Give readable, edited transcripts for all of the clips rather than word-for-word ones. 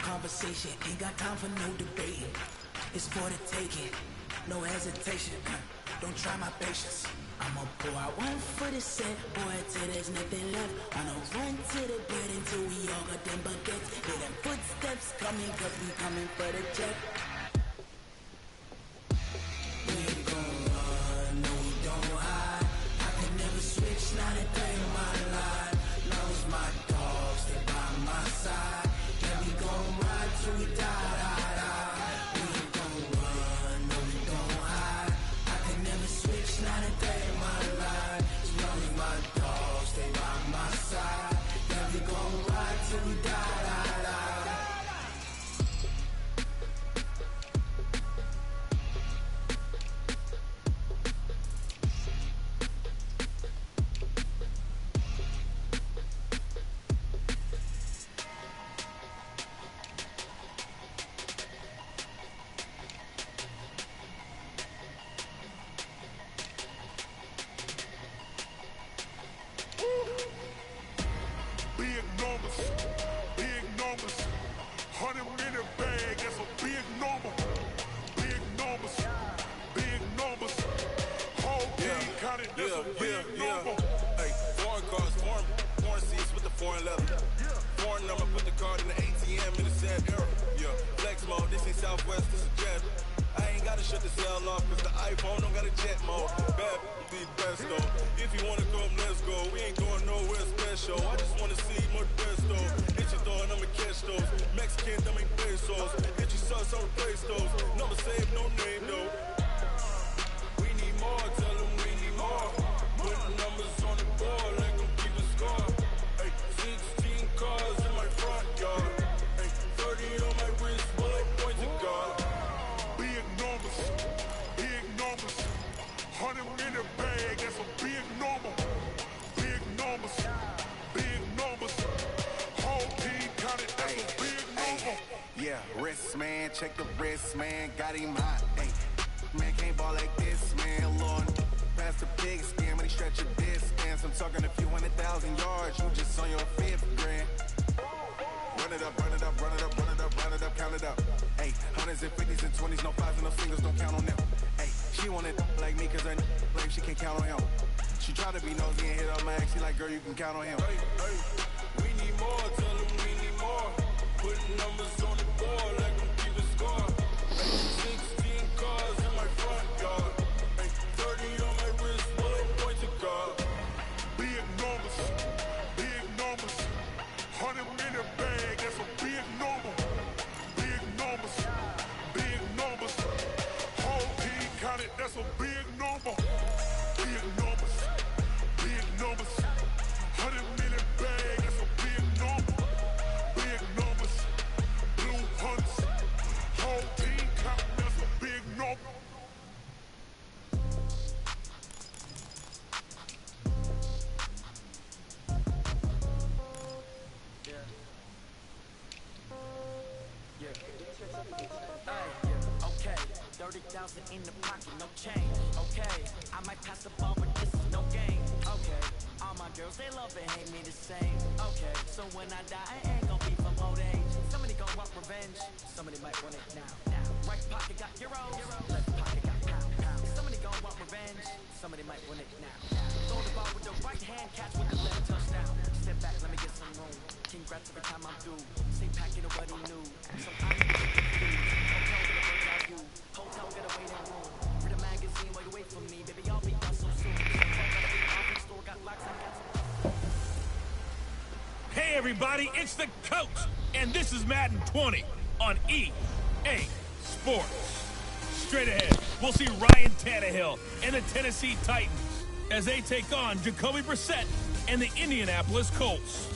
conversation, ain't got time for no debating. It's for the taking, no hesitation. Don't try my patience. I'ma pour out one for the set, boy, till there's nothing left. I'ma run to the bed until we all got them buckets. Hear them footsteps coming, cause we coming for the jet. We ain't gon' run, no we don't hide. I can never switch, not a day in my life. Long as my dogs stay by my side. Yeah, we gon' ride till we die, die, die. We ain't gon' run, no we don't hide. I can never switch, not a day in my life. As long as my dogs stay by my side. Yeah, we gon' ride till we die, die, die. Big numbers, 100-minute bag, that's a big number. Big numbers, whole team counted, that's a big number. Hey, foreign cars, foreign seats with the foreign leather. Foreign number, put the card in the ATM in the sad era. Yeah, flex mode, this ain't Southwest, this is jet. I ain't gotta shut the cell off, cause the iPhone don't got a jet mode. Bad, be best though. If you wanna come, let's go. We ain't going nowhere special. I just wanna see more best though. Hit your door and I'ma catch those. Mexican, them ain't pesos. Hit your sus, I'll replace those. Number save, no name though. We need more, tell them we need more. Put numbers on the board, like them keep a score. Hey, 16 cars in my front yard. Hey, 30 on my wrist, while I point to God. Big numbers, 100-minute bag, that's a big number. Big numbers, whole team counted, that's a big number. Yeah, wrist man, check the wrist man, got him hot. Ay, man can't ball like this, man. Lord, pass the pig skin when he stretch a distance. I'm talking a few 100,000 yards, you just on your fifth grand. Run it up, count it up. Ay, hundreds and fifties and 20s, no fives and no singles, don't count on them. Ay, she want it like me, cause her like she can't count on him. She try to be nosy and hit on my ex, she like, girl, you can count on him. Hey, we need more, tell them we need more. Putting numbers on the board, like them keep a score. Hey, 16 cars in my front yard. Hey, 30 on my wrist, while I point to God. Big numbers, 100-minute bag, that's a big number. Big numbers, whole team counted, that's a big number. Big numbers, 100-minute bag, that's a big number. Big numbers, blue hunts, whole team counted, that's a big number. Okay, 30,000 in the pocket, no change. Okay, I might pass the ball, but this is no game. Okay, all my girls, they love and hate me the same. Okay, so when I die, I ain't gon' be from old age. Somebody gon' want revenge, somebody might want it now. Right pocket got euros, left pocket got pound. Somebody gon' want revenge, somebody might want it now. Throw the ball with the right hand, catch with the left touchdown. Step back, let me get some room. Congrats every time I'm through. Stay packing what he knew. Sometimes you get confused. Hotel get a waiting room. Read a magazine while you wait for me. Baby, I'll be done so soon. Store got locks and cats. Hey everybody, it's the coach, and this is Madden 20 on EA Sports. Straight ahead, we'll see Ryan Tannehill and the Tennessee Titans as they take on Jacoby Brissett and the Indianapolis Colts.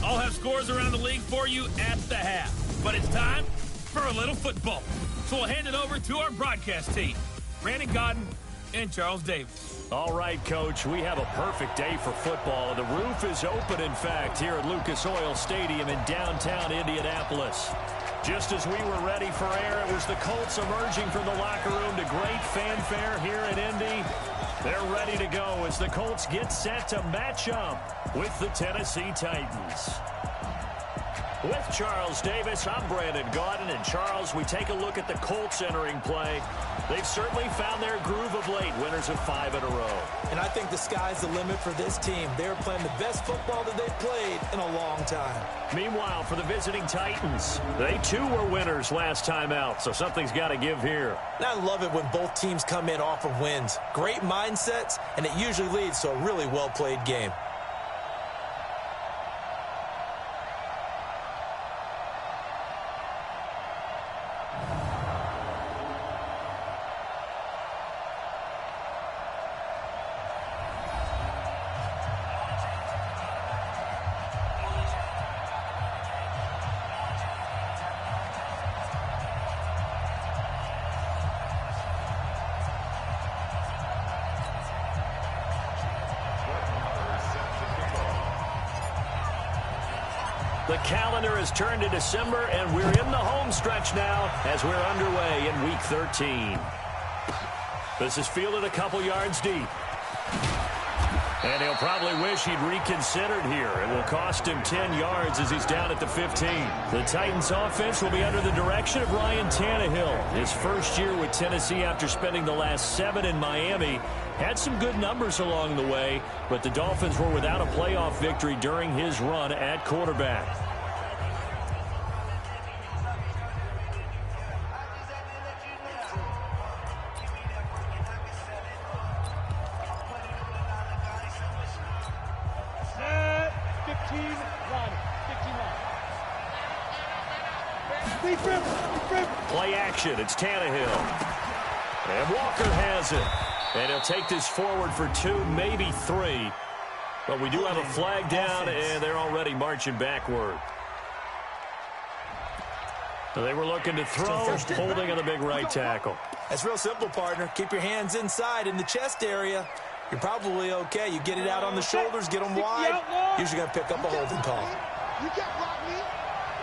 I'll have scores around the league for you at the half, but it's time for a little football. So we'll hand it over to our broadcast team, Brandon Godden and Charles Davis. All right, Coach, we have a perfect day for football. The roof is open, in fact, here at Lucas Oil Stadium in downtown Indianapolis. Just as we were ready for air, it was the Colts emerging from the locker room to great fanfare here in Indy. They're ready to go as the Colts get set to match up with the Tennessee Titans. With Charles Davis, I'm Brandon Gaudin. And Charles, we take a look at the Colts entering play. They've certainly found their groove of late, winners of 5 in a row. And I think the sky's the limit for this team. They're playing the best football that they've played in a long time. Meanwhile, for the visiting Titans, they too were winners last time out, so something's got to give here. And I love it when both teams come in off of wins. Great mindsets, and it usually leads to a really well-played game. The calendar has turned to December, and we're in the home stretch now as we're underway in Week 13. This is fielded a couple yards deep. And he'll probably wish he'd reconsidered here. It will cost him 10 yards as he's down at the 15. The Titans offense will be under the direction of Ryan Tannehill. His first year with Tennessee after spending the last 7 in Miami. Had some good numbers along the way, but the Dolphins were without a playoff victory during his run at quarterback. Play action. It's Tannehill. And Walker has it. And he'll take this forward for 2, maybe 3. But we do have a flag down, and they're already marching backward. So they were looking to throw, holding on the big right tackle. That's real simple, partner. Keep your hands inside in the chest area. You're probably okay. You get it out on the shoulders, get them wide. Usually going to pick up a holding call. You can't block me.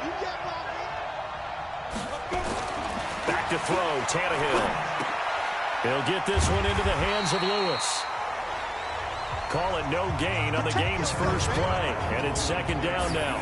You can't block me. Back to throw, Tannehill. He'll get this one into the hands of Lewis. Call it no gain on the game's first play. And it's second down now.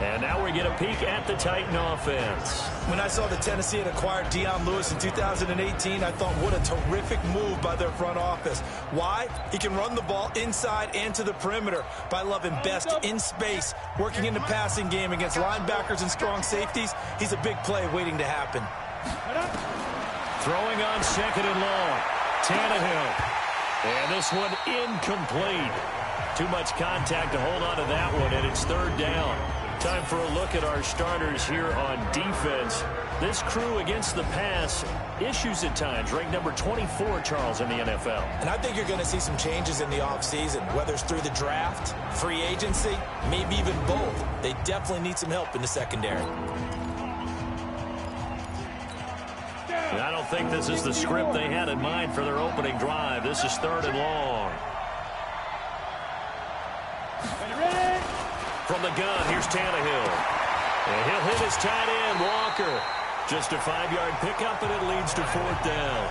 And now we get a peek at the Titan offense. When I saw that Tennessee had acquired Dion Lewis in 2018, I thought, what a terrific move by their front office. Why? He can run the ball inside and to the perimeter. But I love him best in space, working in the passing game against linebackers and strong safeties. He's a big play waiting to happen. Throwing on second and long. Tannehill. And this one incomplete. Too much contact to hold on to that one, and it's third down. Time for a look at our starters here on defense. This crew against the pass, issues at times. Ranked number 24, Charles, in the NFL. And I think you're going to see some changes in the offseason, whether it's through the draft, free agency, maybe even both. They definitely need some help in the secondary. And I don't think this is the script they had in mind for their opening drive. This is third and long. From the gun, here's Tannehill. And he'll hit his tight end, Walker. Just a 5-yard pickup, and it leads to fourth down.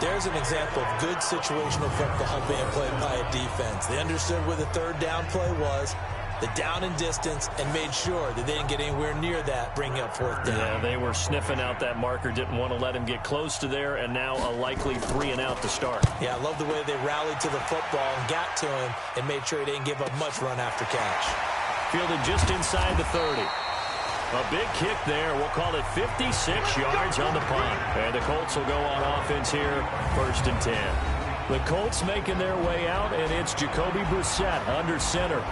There's an example of good situational football being played by a defense. They understood where the third down play was, the down and distance, and made sure that they didn't get anywhere near that, bringing up fourth down. Yeah, they were sniffing out that marker, didn't want to let him get close to there, and now a likely 3 and out to start. Yeah, I love the way they rallied to the football and got to him and made sure he didn't give up much run after catch. Fielded just inside the 30. A big kick there. We'll call it 56 yards on the punt. And the Colts will go on offense here, first and 10. The Colts making their way out, and it's Jacoby Brissett under center.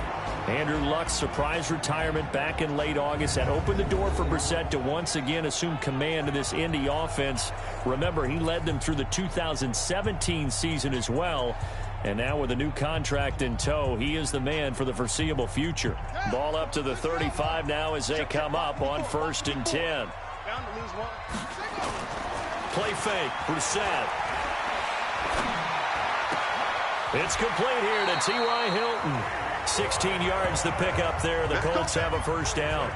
Andrew Luck's surprise retirement back in late August had opened the door for Brissett to once again assume command of this Indy offense. Remember, he led them through the 2017 season as well. And now with a new contract in tow, he is the man for the foreseeable future. Ball up to the 35 now as they come up on first and 10. Play fake, Brissett. It's complete here to T.Y. Hilton. 16 yards the pickup there. The Colts have a first down.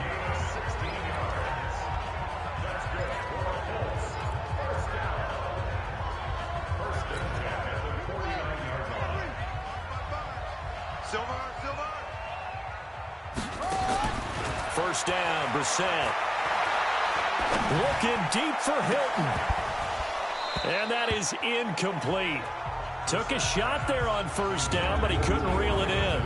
Silver. first down. Brissett looking deep for Hilton. And that is incomplete. Took a shot there on first down, but he couldn't reel it in.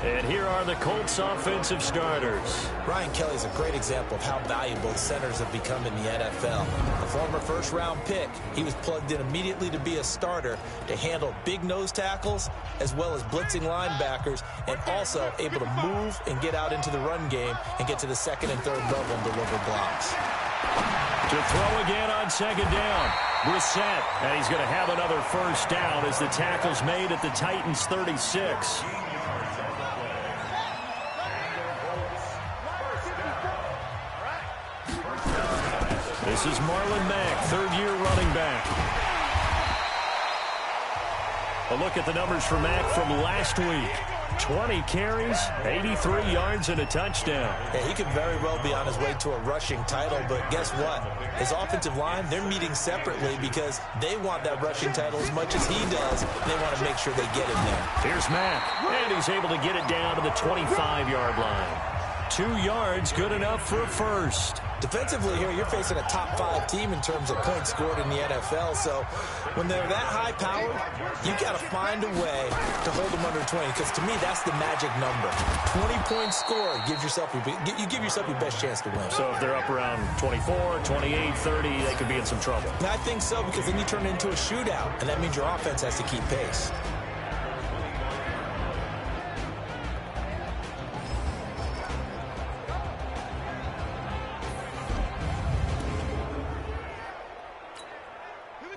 And here are the Colts offensive starters. Ryan Kelly's a great example of how valuable centers have become in the NFL. A former first-round pick, he was plugged in immediately to be a starter to handle big nose tackles as well as blitzing linebackers, and also able to move and get out into the run game and get to the second and third level and deliver blocks. To throw again on second down. Brissett, and he's going to have another first down as the tackle's made at the Titans' 36. This is Marlon Mack, third-year running back. A look at the numbers for Mack from last week. 20 carries, 83 yards, and a touchdown. Yeah, he could very well be on his way to a rushing title, but guess what? His offensive line, they're meeting separately because they want that rushing title as much as he does. They want to make sure they get him there. Here's Mack, and he's able to get it down to the 25-yard line. 2 yards, good enough for a first. Defensively here, you're facing a top-5 team in terms of points scored in the NFL. So when they're that high-powered, you got to find a way to hold them under 20. Because to me, that's the magic number. 20 points scored gives yourself you give yourself your best chance to win. So if they're up around 24, 28, 30, they could be in some trouble. And I think so, because then you turn it into a shootout, and that means your offense has to keep pace.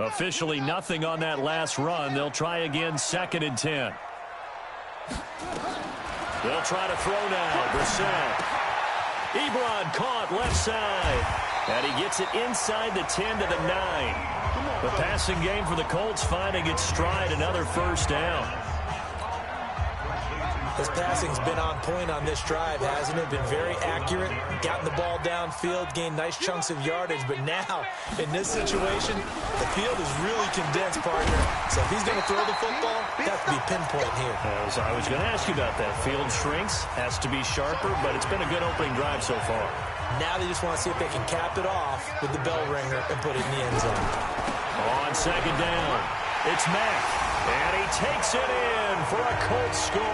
Officially nothing on that last run. They'll try again, 2nd and 10. They'll try to throw now. Brissett. Ebron caught left side. And he gets it inside the 10 to the 9. The passing game for the Colts finding its stride, another first down. His passing's been on point on this drive, hasn't it? Been very accurate, gotten the ball downfield, gained nice chunks of yardage. But now, in this situation, the field is really condensed, partner. So if he's going to throw the football, that to be pinpoint here. I was going to ask you about that. Field shrinks, has to be sharper, but it's been a good opening drive so far. Now they just want to see if they can cap it off with the bell ringer and put it in the end zone. On second down, it's Mack. And he takes it in for a Colts score.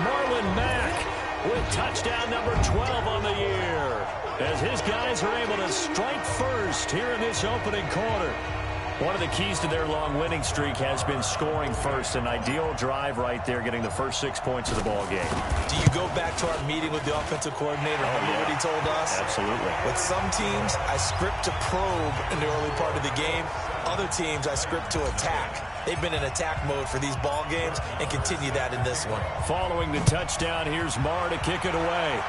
Marlon Mack with touchdown number 12 on the year, as his guys are able to strike first here in this opening quarter. One of the keys to their long winning streak has been scoring first. An ideal drive right there, getting the first 6 points of the ball game. Do you go back to our meeting with the offensive coordinator? Remember what he told us? Absolutely. With some teams, I script to probe in the early part of the game. Other teams, I script to attack. They've been in attack mode for these ball games and continue that in this one. Following the touchdown, here's Marr to kick it away.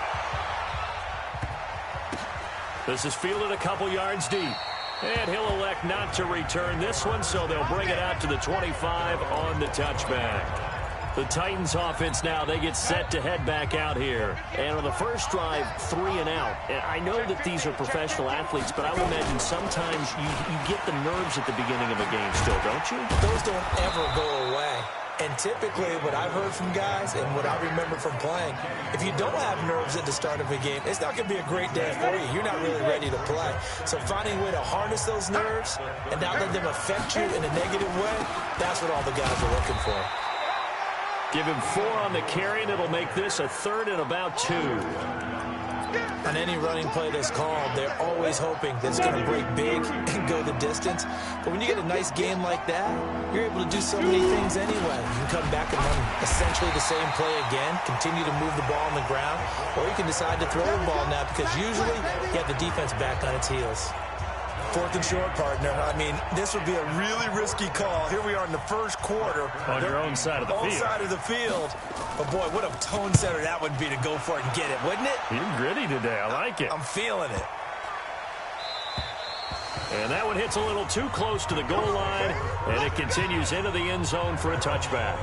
This is fielded a couple yards deep. And he'll elect not to return this one, so they'll bring it out to the 25 on the touchback. The Titans offense now, they get set to head back out here. And on the first drive, 3 and out. And I know that these are professional athletes, but I would imagine sometimes you get the nerves at the beginning of a game still, don't you? Those don't ever go away. And typically, what I've heard from guys and what I remember from playing, if you don't have nerves at the start of a game, it's not going to be a great day for you. You're not really ready to play. So finding a way to harness those nerves and not let them affect you in a negative way, that's what all the guys are looking for. Give him 4 on the carry, and it'll make this a 3rd and about 2. On any running play that's called, they're always hoping that it's going to break big and go the distance. But when you get a nice game like that, you're able to do so many things anyway. You can come back and run essentially the same play again, continue to move the ball on the ground, or you can decide to throw the ball now because usually you have the defense back on its heels. 4th and short, partner. I mean, this would be a really risky call. Here we are in the first quarter. On your own side of the field. Own side of the field. But, boy, what a tone setter that would be to go for it and get it, wouldn't it? You're gritty today. I like it. I'm feeling it. And that one hits a little too close to the goal line, and it continues into the end zone for a touchback.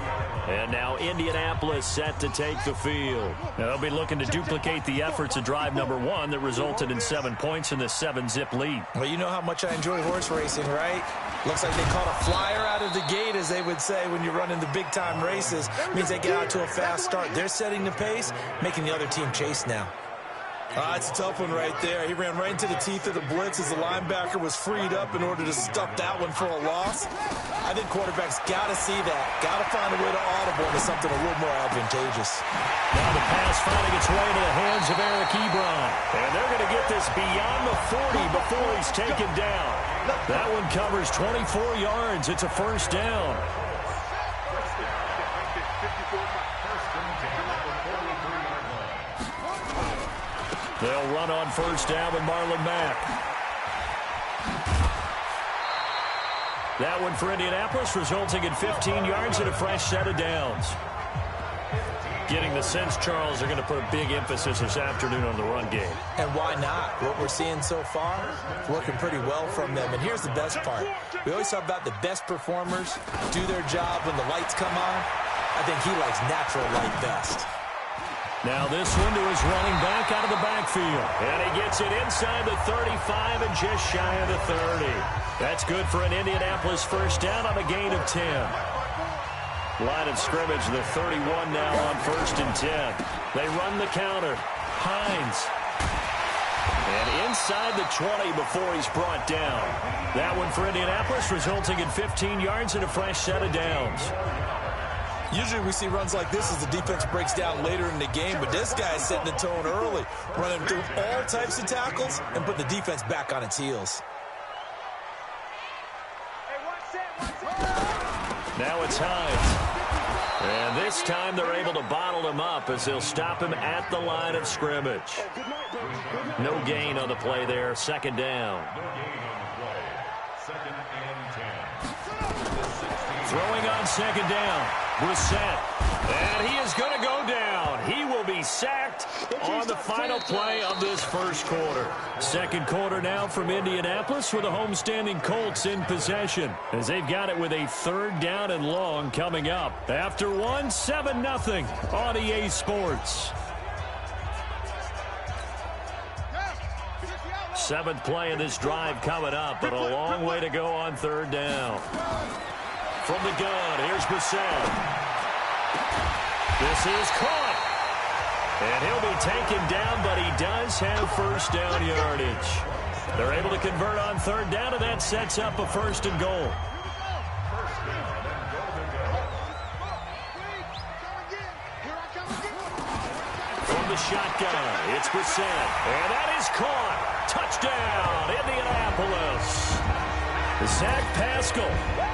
And now Indianapolis set to take the field. They'll be looking to duplicate the efforts of drive number 1 that resulted in 7 points in the 7-zip lead. Well, you know how much I enjoy horse racing, right? Looks like they caught a flyer out of the gate, as they would say when you're running the big-time races. Means they get out to a fast start. They're setting the pace, making the other team chase now. It's a tough one right there. He ran right into the teeth of the blitz as the linebacker was freed up in order to stuff that one for a loss. I think quarterbacks got to see that. Got to find a way to audible into something a little more advantageous. Now the pass finding its way into the hands of Eric Ebron. And they're going to get this beyond the 40 before he's taken down. That one covers 24 yards. It's a first down. They'll run on first down with Marlon Mack. That one for Indianapolis, resulting in 15 yards and a fresh set of downs. Getting the sense, Charles, they're going to put a big emphasis this afternoon on the run game. And why not? What we're seeing so far, working pretty well from them. And here's the best part. We always talk about the best performers do their job when the lights come on. I think he likes natural light best. Now this one to his running back out of the backfield. And he gets it inside the 35 and just shy of the 30. That's good for an Indianapolis first down on a gain of 10. Line of scrimmage, the 31 now on 1st and 10. They run the counter. Hines. And inside the 20 before he's brought down. That one for Indianapolis, resulting in 15 yards and a fresh set of downs. Usually we see runs like this as the defense breaks down later in the game, but this guy's setting the tone early, running through all types of tackles and putting the defense back on its heels. Now it's Hines. And this time they're able to bottle him up as they'll stop him at the line of scrimmage. No gain on the play there, second down. Throwing on second down, Brissett. And he is going to go down. He will be sacked on the final play of this first quarter. Second quarter now from Indianapolis with the homestanding Colts in possession, as they've got it with a 3rd down and long coming up. After 7-0 on EA Sports. 7th play of this drive coming up, but a long way to go on 3rd down. From the gun, here's Brissett. This is caught. And he'll be taken down, but he does have first down yardage. They're able to convert on 3rd down, and that sets up a 1st and goal. From the shotgun, it's Brissett. And that is caught. Touchdown, Indianapolis. Zach Pascal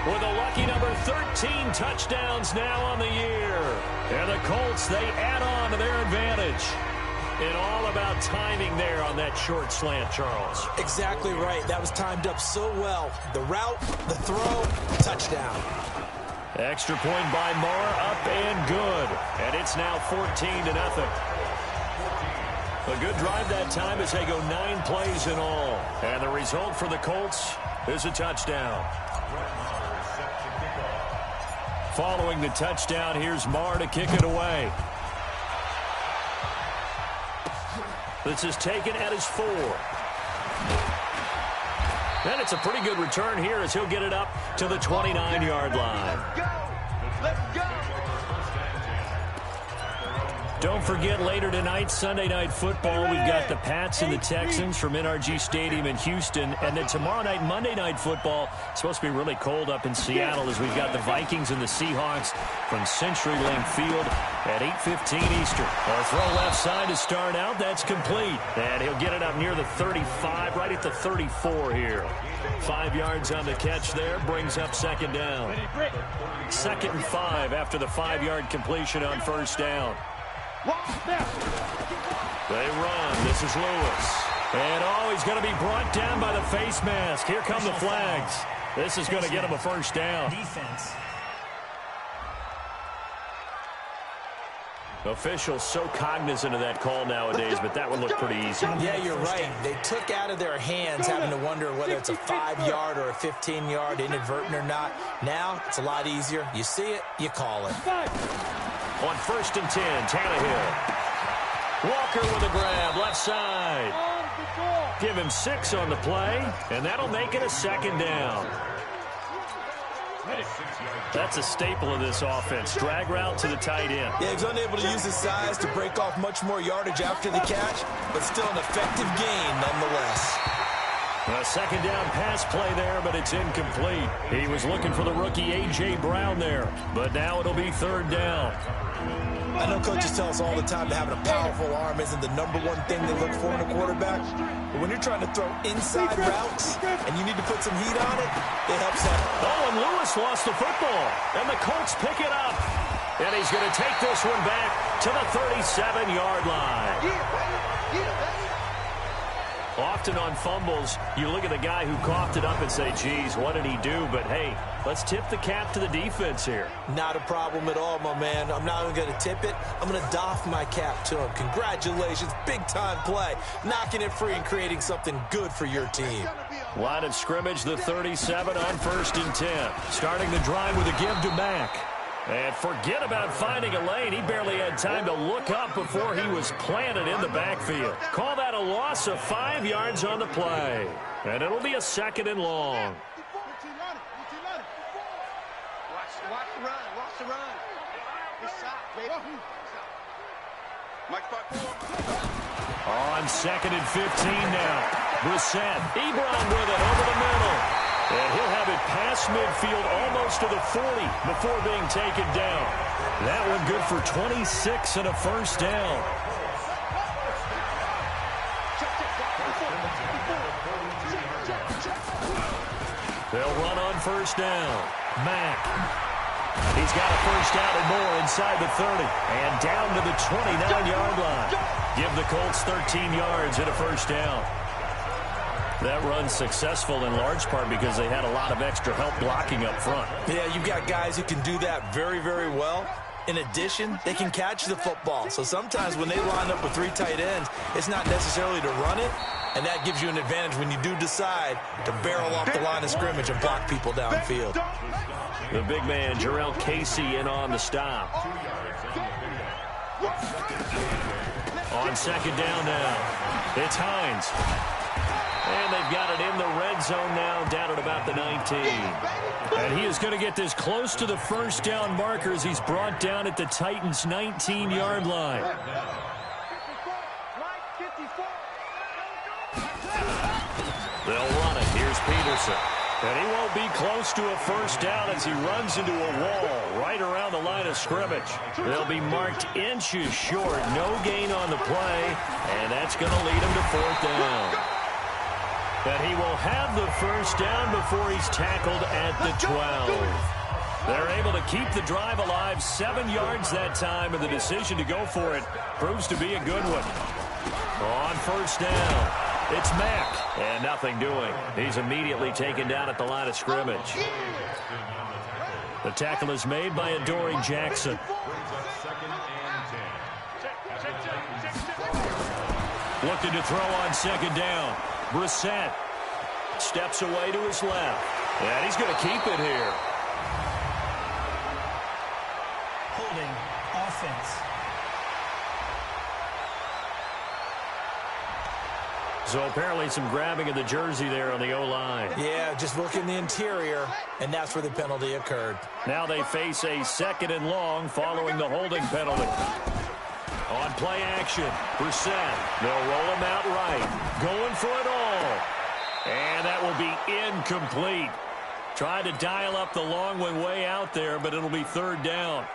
with a lucky number 13 touchdowns now on the year. And the Colts, they add on to their advantage. And all about timing there on that short slant, Charles. Exactly right. That was timed up so well. The route, the throw, touchdown. Extra point by Moore, up and good. And it's now 14-0. A good drive that time as they go 9 plays in all. And the result for the Colts is a touchdown. Following the touchdown, here's Marr to kick it away. This is taken at his 4. And it's a pretty good return here as he'll get it up to the 29-yard line. Let's go! Don't forget, later tonight, Sunday Night Football, we've got the Pats and the Texans from NRG Stadium in Houston. And then tomorrow night, Monday Night Football, it's supposed to be really cold up in Seattle as we've got the Vikings and the Seahawks from CenturyLink Field at 8:15 Eastern. Our throw left side to start out. That's complete. And he'll get it up near the 35, right at the 34 here. 5 yards on the catch there, brings up second down. 2nd and 5 after the 5-yard completion on first down. They run. This is Lewis. And, he's going to be brought down by the face mask. Here come the flags. This is going to get him a first down. Officials so cognizant of that call nowadays, but that would look pretty easy. Yeah, you're right. They took out of their hands having to wonder whether it's a 5-yard or a 15-yard, inadvertent or not. Now, it's a lot easier. You see it, you call it. On 1st and 10, Tannehill. Walker with a grab, left side. Give him 6 on the play, and that'll make it a 2nd down. That's a staple of this offense. Drag route to the tight end. Yeah, he's unable to use his size to break off much more yardage after the catch, but still an effective gain nonetheless. A 2nd down pass play there, but it's incomplete. He was looking for the rookie A.J. Brown there, but now it'll be 3rd down. I know coaches tell us all the time that having a powerful arm isn't the #1 thing they look for in a quarterback. But when you're trying to throw inside routes and you need to put some heat on it, it helps out. Oh, and Lewis lost the football, and the Colts pick it up. And he's going to take this one back to the 37-yard line. Often on fumbles, you look at the guy who coughed it up and say, geez, what did he do? But, hey, let's tip the cap to the defense here. Not a problem at all, my man. I'm not even going to tip it. I'm going to doff my cap to him. Congratulations. Big-time play. Knocking it free and creating something good for your team. Line of scrimmage, the 37 on 1st and 10. Starting the drive with a give to Mack. And forget about finding a lane. He barely had time to look up before he was planted in the backfield. Call that a loss of 5 yards on the play. And it'll be a 2nd and long. Watch the run. Watch the run. Good shot, baby. On 2nd and 15 now. Brissett. Ebron with it over the middle. And he'll have it past midfield almost to the 40 before being taken down. That one good for 26 and a 1st down. They'll run on 1st down. Mack. He's got a 1st down and more inside the 30. And down to the 29-yard line. Give the Colts 13 yards and a 1st down. That run's successful in large part because they had a lot of extra help blocking up front. Yeah, you've got guys who can do that very, very well. In addition, they can catch the football. So sometimes when they line up with 3 tight ends, it's not necessarily to run it, and that gives you an advantage when you do decide to barrel off the line of scrimmage and block people downfield. The big man, Jarrell Casey, in on the stop. On 2nd down now, it's Hines. And they've got it in the red zone now, down at about the 19. And he is going to get this close to the 1st down marker as he's brought down at the Titans' 19-yard line. They'll run it. Here's Peterson. And he won't be close to a 1st down as he runs into a wall right around the line of scrimmage. They'll be marked inches short. No gain on the play, and that's going to lead him to 4th down. And he will have the 1st down before he's tackled at the 12. They're able to keep the drive alive, 7 yards that time, and the decision to go for it proves to be a good one. On 1st down, it's Mack, and nothing doing. He's immediately taken down at the line of scrimmage. The tackle is made by Adoree Jackson. Looking to throw on 2nd down. Brissett steps away to his left. And he's going to keep it here. Holding offense. So apparently some grabbing of the jersey there on the O-line. Yeah, just look in the interior, and that's where the penalty occurred. Now they face a 2nd and long following the holding penalty. On play action, Brissett. They'll roll him out right. Going for it all. And that will be incomplete. Tried to dial up the long one way out there, but it'll be 3rd down.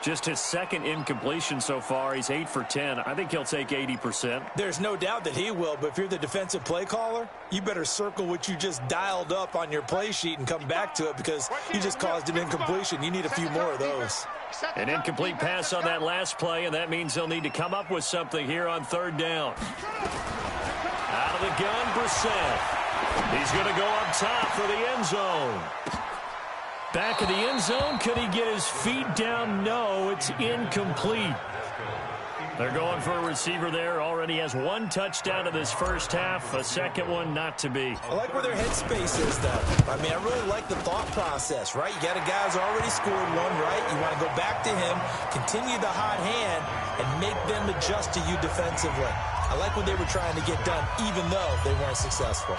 Just his 2nd incompletion so far. He's 8 for 10. I think he'll take 80%. There's no doubt that he will, but if you're the defensive play caller, you better circle what you just dialed up on your play sheet and come back to it because you just caused an incompletion. You need a few more of those. An incomplete pass on that last play, and that means they'll need to come up with something here on 3rd down. Out of the gun, Brissett. He's going to go up top for the end zone. Back of the end zone. Could he get his feet down? No, it's incomplete. They're going for a receiver there. Already has one touchdown in this first half. A second one not to be. I like where their headspace is, though. I mean, I really like the thought process, right? You got a guy who's already scored one, right? You want to go back to him, continue the hot hand, and make them adjust to you defensively. I like what they were trying to get done, even though they weren't successful.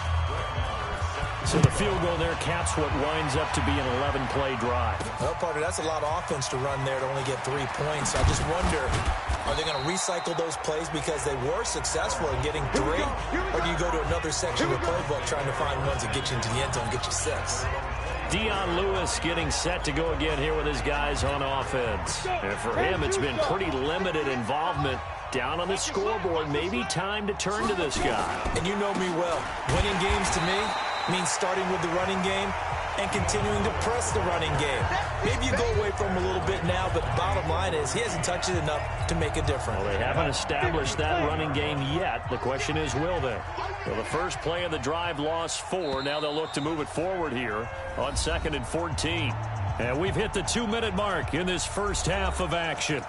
So the field goal there caps what winds up to be an 11-play drive. Well, partner, that's a lot of offense to run there to only get 3 points. I just wonder, are they going to recycle those plays because they were successful in getting 3? Or do you go to another section of the playbook trying to find ones that get you into the end zone and get you 6? Dion Lewis getting set to go again here with his guys on offense. And for him, it's been pretty limited involvement. Down on the scoreboard, maybe time to turn to this guy. And you know me well. Winning games to me means starting with the running game and continuing to press the running game. Maybe you go away from him a little bit now, but the bottom line is he hasn't touched it enough to make a difference. Well, they haven't established that running game yet. The question is, will they? Well, the first play of the drive lost 4. Now they'll look to move it forward here on 2nd and 14. And we've hit the 2-minute mark in this first half of action.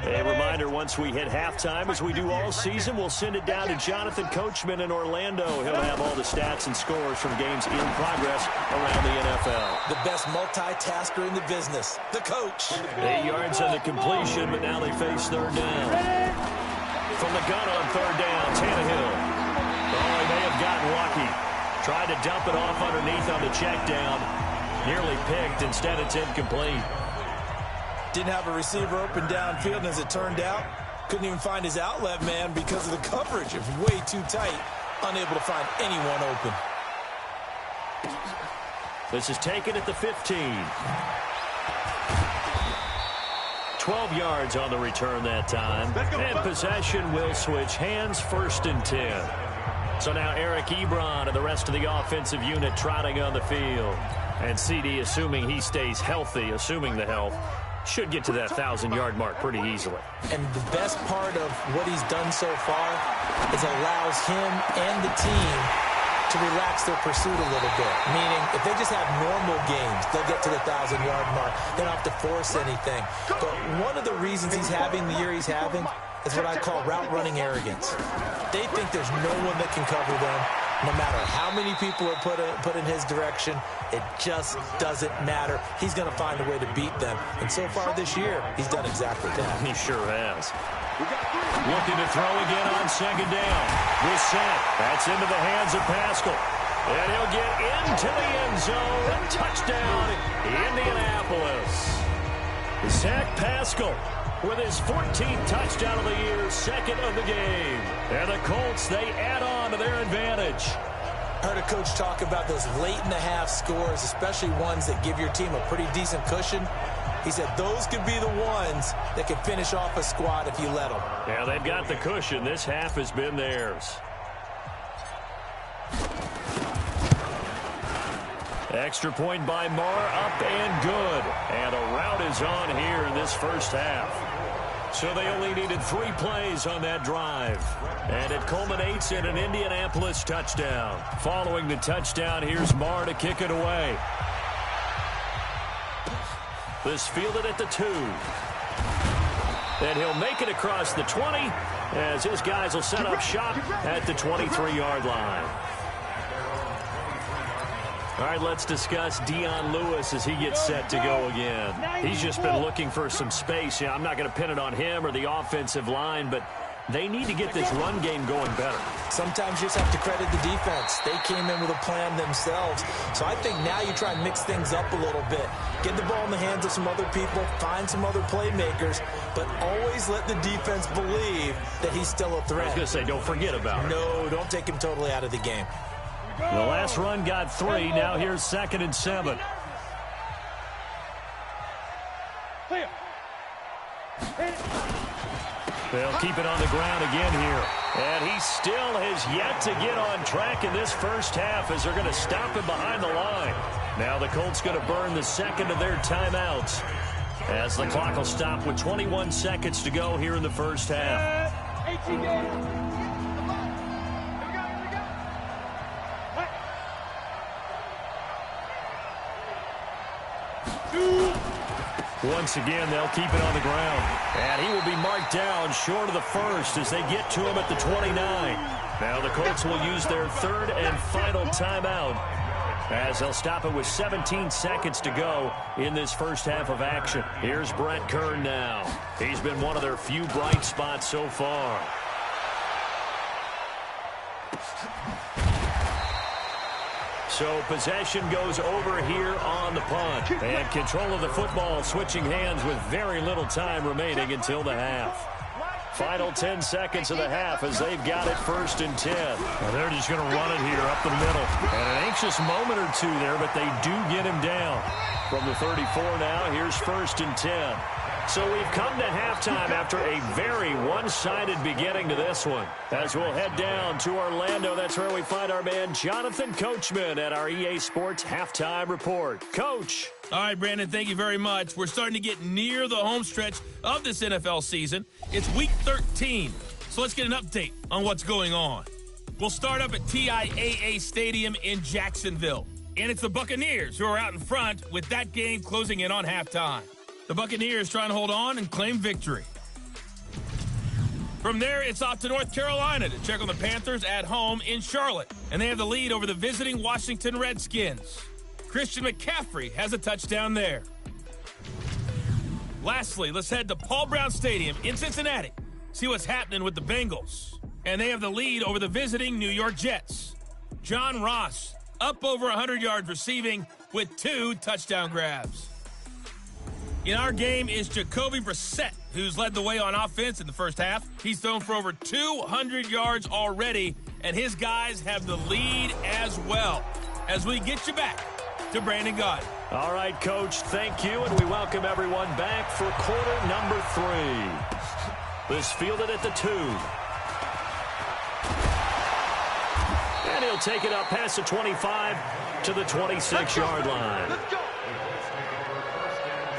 A reminder, once we hit halftime, as we do all season, we'll send it down to Jonathan Coachman in Orlando. He'll have all the stats and scores from games in progress around the NFL. The best multitasker in the business, the coach. 8 yards on the completion, but now they face third down. From the gun on third down, Tannehill. Oh, he may have gotten lucky. Tried to dump it off underneath on the check down. Nearly picked. Instead, it's incomplete. Didn't have a receiver open downfield, and as it turned out, couldn't even find his outlet man because of the coverage. It was way too tight, unable to find anyone open. This is taken at the 15. 12 yards on the return that time. And possession will switch hands, 1st and 10. So now Eric Ebron and the rest of the offensive unit trotting on the field. And CD, assuming he stays healthy, assuming the health, should get to that 1,000-yard mark pretty easily. And the best part of what he's done so far is allows him and the team to relax their pursuit a little bit. Meaning, if they just have normal games, they'll get to the 1,000-yard mark. They don't have to force anything. But one of the reasons he's having the year he's having is what I call route-running arrogance. They think there's no one that can cover them. No matter how many people are put in his direction, it just doesn't matter. He's going to find a way to beat them. And so far this year, he's done exactly that. He sure has. Looking to throw again on 2nd down. Reset. That's into the hands of Pascal. And he'll get into the end zone. A touchdown, Indianapolis. Zach Pascal with his 14th touchdown of the year, 2nd of the game. And the Colts, they add on to their advantage. I heard a coach talk about those late-in-the-half scores, especially ones that give your team a pretty decent cushion. He said those could be the ones that can finish off a squad if you let them. Yeah, they've got the cushion. This half has been theirs. Extra point by Marr, up and good. And a rout is on here in this first half. So they only needed 3 plays on that drive. And it culminates in an Indianapolis touchdown. Following the touchdown, here's Marr to kick it away. This fielded at the 2. And he'll make it across the 20 as his guys will set up shop at the 23-yard line. All right, let's discuss Dion Lewis as he gets set to go again. He's just been looking for some space. Yeah, I'm not going to pin it on him or the offensive line, but they need to get this run game going better. Sometimes you just have to credit the defense. They came in with a plan themselves. So I think now you try and mix things up a little bit. Get the ball in the hands of some other people, find some other playmakers, but always let the defense believe that he's still a threat. I was going to say, don't forget about it. No, don't take him totally out of the game. The last run got 3. Now here's 2nd and 7. They'll keep it on the ground again here. And he still has yet to get on track in this first half as they're going to stop him behind the line. Now the Colts going to burn the 2nd of their timeouts as the clock will stop with 21 seconds to go here in the first half. Once again, they'll keep it on the ground. And he will be marked down short of the first as they get to him at the 29. Now the Colts will use their third and final timeout as they'll stop it with 17 seconds to go in this first half of action. Here's Brett Kern now. He's been one of their few bright spots so far. So possession goes over here on the punt. And control of the football switching hands with very little time remaining until the half. Final 10 seconds of the half as they've got it 1st and 10. Well, they're just going to run it here up the middle. And an anxious moment or two there, but they do get him down. From the 34 now, here's 1st and 10. So we've come to halftime after a very one-sided beginning to this one. As we'll head down to Orlando, that's where we find our man Jonathan Coachman at our EA Sports Halftime Report. Coach. All right, Brandon, thank you very much. We're starting to get near the home stretch of this NFL season. It's Week 13, so let's get an update on what's going on. We'll start up at TIAA Stadium in Jacksonville. And it's the Buccaneers who are out in front with that game closing in on halftime. The Buccaneers trying to hold on and claim victory. From there, it's off to North Carolina to check on the Panthers at home in Charlotte. And they have the lead over the visiting Washington Redskins. Christian McCaffrey has a touchdown there. Lastly, let's head to Paul Brown Stadium in Cincinnati. See what's happening with the Bengals. And they have the lead over the visiting New York Jets. John Ross up over 100 yards receiving with 2 touchdown grabs. In our game is Jacoby Brissett, who's led the way on offense in the first half. He's thrown for over 200 yards already, and his guys have the lead as well. As we get you back to Brandon Gaudin. All right, Coach, thank you, and we welcome everyone back for quarter number 3. This fielded at the 2. And he'll take it up past the 25 to the 26-yard line.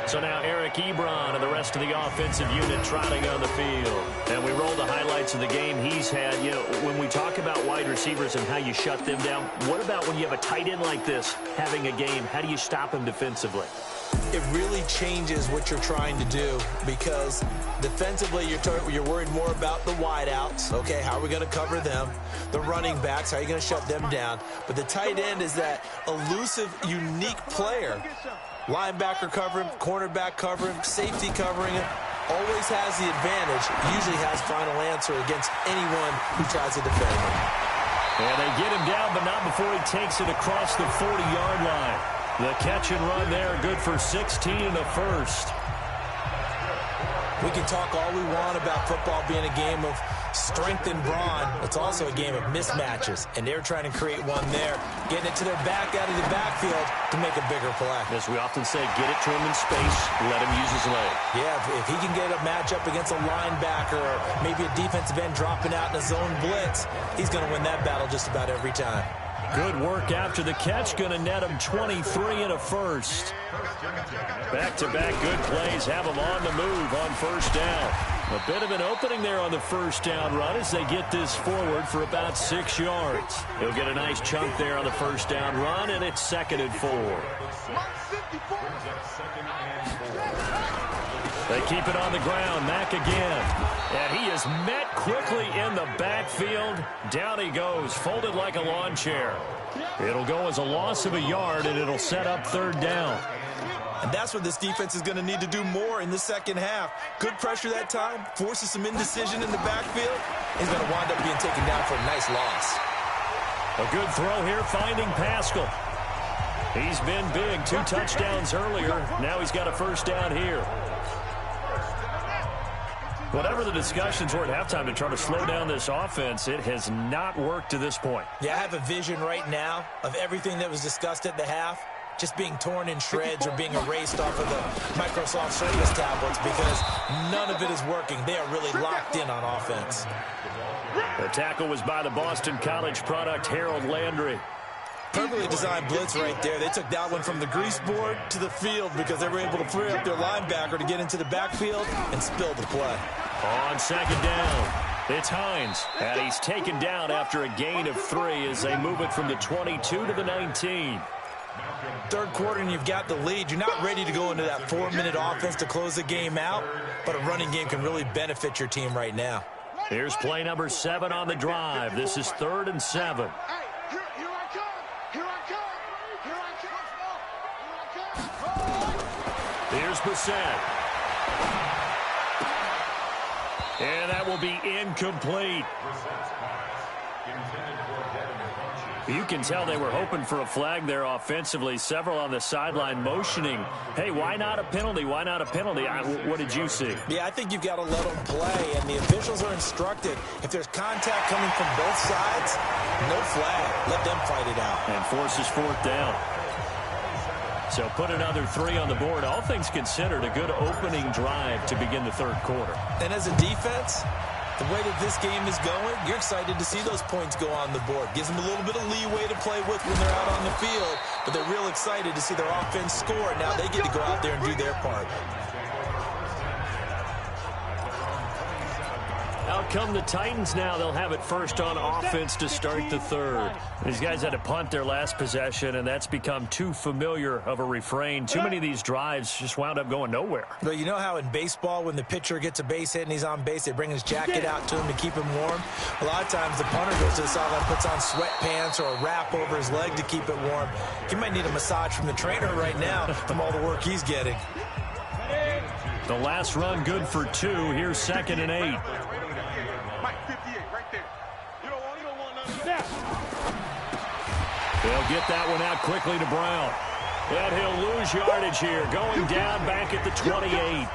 So now Eric Ebron and the rest of the offensive unit trotting on the field. And we roll the highlights of the game he's had. You know, when we talk about wide receivers and how you shut them down, what about when you have a tight end like this having a game? How do you stop him defensively? It really changes what you're trying to do because defensively you're worried more about the wideouts. Okay, how are we going to cover them? The running backs, how are you going to shut them down? But the tight end is that elusive, unique player. Linebacker cover him, cornerback cover him, safety covering him. Always has the advantage. Usually has final answer against anyone who tries to defend him. And they get him down, but not before he takes it across the 40-yard line. The catch and run there, good for 16 in the first. We can talk all we want about football being a game of strength and brawn. It's also a game of mismatches, and they're trying to create one there, getting it to their back out of the backfield to make a bigger play. As we often say, get it to him in space, let him use his leg. Yeah, if he can get a matchup against a linebacker or maybe a defensive end dropping out in a zone blitz, he's going to win that battle just about every time. Good work after the catch, going to net him 23 in a first. Back-to-back good plays have him on the move on first down. A bit of an opening there on the first down run as they get this forward for about 6 yards. He'll get a nice chunk there on the first down run, and it's 2nd and 4. They keep it on the ground. Mack again. And he is met quickly in the backfield. Down he goes, folded like a lawn chair. It'll go as a loss of a yard, and it'll set up 3rd down. And that's what this defense is going to need to do more in the second half. Good pressure that time, forces some indecision in the backfield. He's going to wind up being taken down for a nice loss. A good throw here, finding Pascal. He's been big, 2 touchdowns earlier. Now he's got a first down here. Whatever the discussions were at halftime to try to slow down this offense, it has not worked to this point. Yeah, I have a vision right now of everything that was discussed at the half just being torn in shreds or being erased off of the Microsoft Surface tablets because none of it is working. They are really locked in on offense. The tackle was by the Boston College product, Harold Landry. Perfectly designed blitz right there. They took that one from the grease board to the field because they were able to free up their linebacker to get into the backfield and spill the play. On 2nd down, it's Hines. And he's taken down after a gain of 3 as they move it from the 22 to the 19. Third quarter and you've got the lead. You're not ready to go into that 4-minute offense to close the game out, but a running game can really benefit your team right now. Here's play number 7 on the drive. This is 3rd and 7. Here's Brissett. And that will be incomplete. You can tell they were hoping for a flag there offensively. Several on the sideline motioning, hey, why not a penalty? Why not a penalty? What did you see? Yeah, I think you've got to let them play, and the officials are instructed. If there's contact coming from both sides, no flag. Let them fight it out. And forces 4th down. So put another 3 on the board. All things considered, a good opening drive to begin the 3rd quarter. And as a defense, the way that this game is going, you're excited to see those points go on the board. Gives them a little bit of leeway to play with when they're out on the field, but they're real excited to see their offense score. Now they get to go out there and do their part. Out come the Titans now. They'll have it first on offense to start the 3rd. These guys had to punt their last possession, and that's become too familiar of a refrain. Too many of these drives just wound up going nowhere. But you know how in baseball, when the pitcher gets a base hit and he's on base, they bring his jacket out to him to keep him warm? A lot of times the punter goes to the sideline, puts on sweatpants or a wrap over his leg to keep it warm. He might need a massage from the trainer right now from all the work he's getting. The last run good for 2. Here's 2nd and 8. They'll get that one out quickly to Brown. And he'll lose yardage here, going down back at the 28.